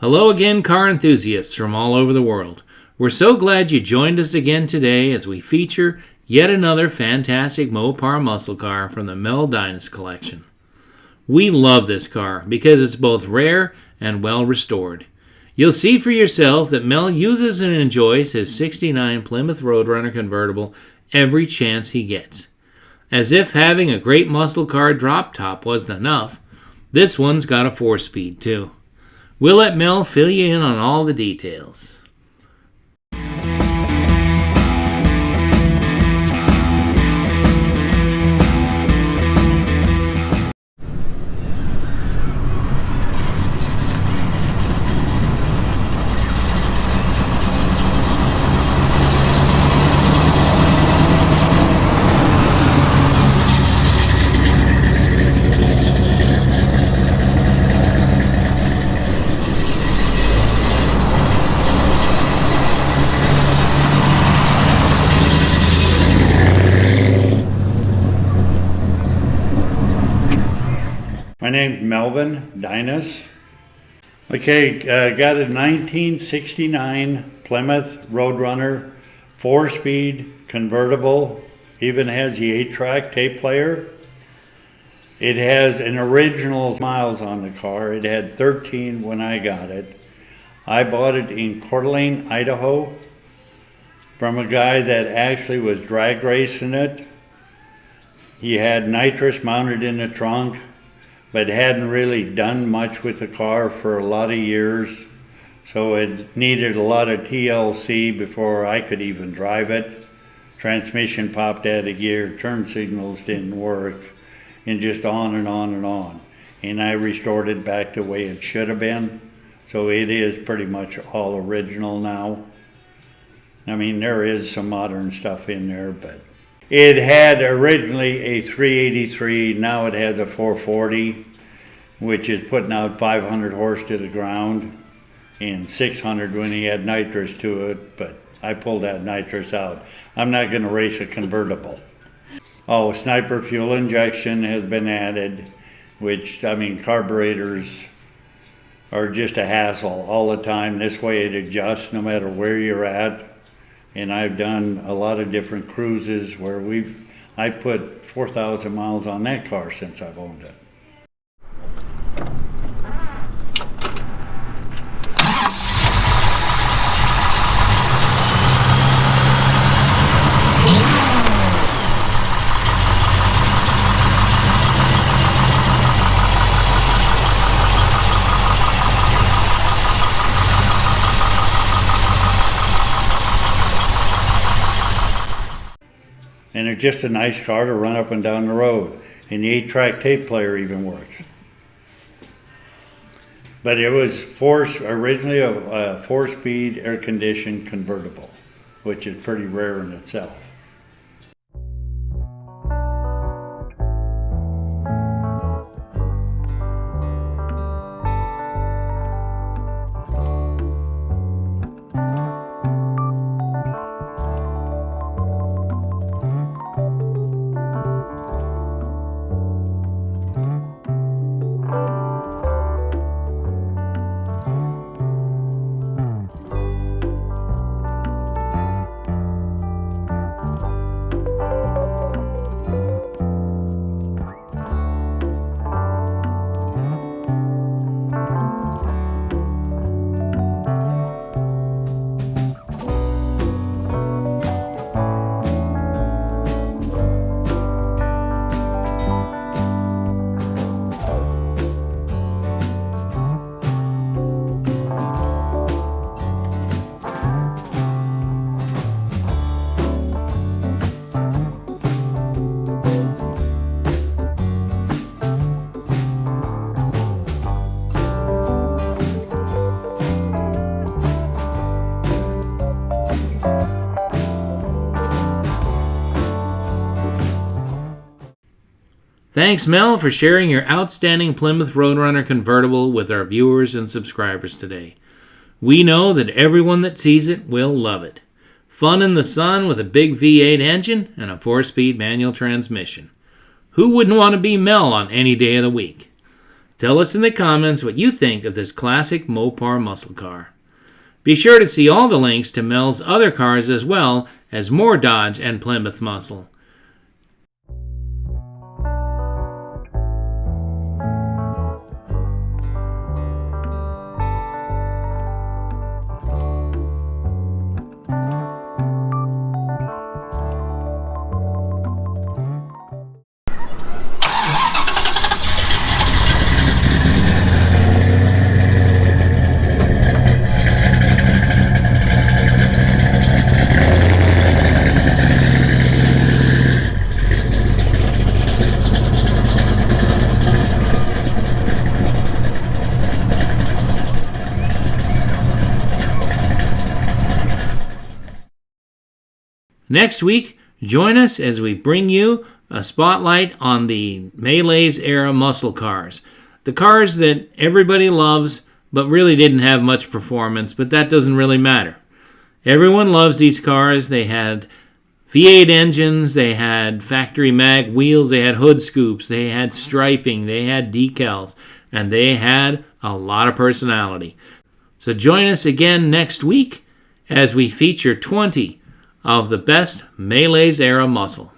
Hello again, car enthusiasts from all over the world. We're so glad you joined us again today as we feature yet another fantastic Mopar muscle car from the Mel Deines collection. We love this car because it's both rare and well restored. You'll see for yourself that Mel uses and enjoys his '69 Plymouth Road Runner Convertible every chance he gets. As if having a great muscle car drop top wasn't enough, this one's got a 4-speed too. We'll let Mel fill you in on all the details. My name's Mel Deines. Okay, got a 1969 Plymouth Road Runner 4-speed convertible. Even has the 8-track tape player. It has an original miles on the car. It had 13 when I got it. I bought it in Coeur d'Alene, Idaho, from a guy that actually was drag racing it. He had nitrous mounted in the trunk, but hadn't really done much with the car for a lot of years. So it needed a lot of TLC before I could even drive it. Transmission popped out of gear, turn signals didn't work, and just on and on and on. And I restored it back the way it should have been. So it is pretty much all original now. I mean, there is some modern stuff in there, but it had originally a 383, now it has a 440, which is putting out 500 horse to the ground and 600 when he had nitrous to it, but I pulled that nitrous out. I'm not going to race a convertible. Oh, sniper fuel injection has been added, which, I mean, carburetors are just a hassle all the time. This way it adjusts no matter where you're at. And I've done a lot of different cruises where I put 4,000 miles on that car since I've owned it. And it's just a nice car to run up and down the road. And the 8-track tape player even works. But it was originally a 4-speed air-conditioned convertible, which is pretty rare in itself. Thanks, Mel, for sharing your outstanding Plymouth Road Runner Convertible with our viewers and subscribers today. We know that everyone that sees it will love it. Fun in the sun with a big V8 engine and a 4-speed manual transmission. Who wouldn't want to be Mel on any day of the week? Tell us in the comments what you think of this classic Mopar muscle car. Be sure to see all the links to Mel's other cars as well as more Dodge and Plymouth muscle. Next week, join us as we bring you a spotlight on the Malaise era muscle cars. The cars that everybody loves but really didn't have much performance, but that doesn't really matter. Everyone loves these cars. They had V8 engines, they had factory mag wheels, they had hood scoops, they had striping, they had decals, and they had a lot of personality. So join us again next week as we feature 20 of the best Malaise era muscle.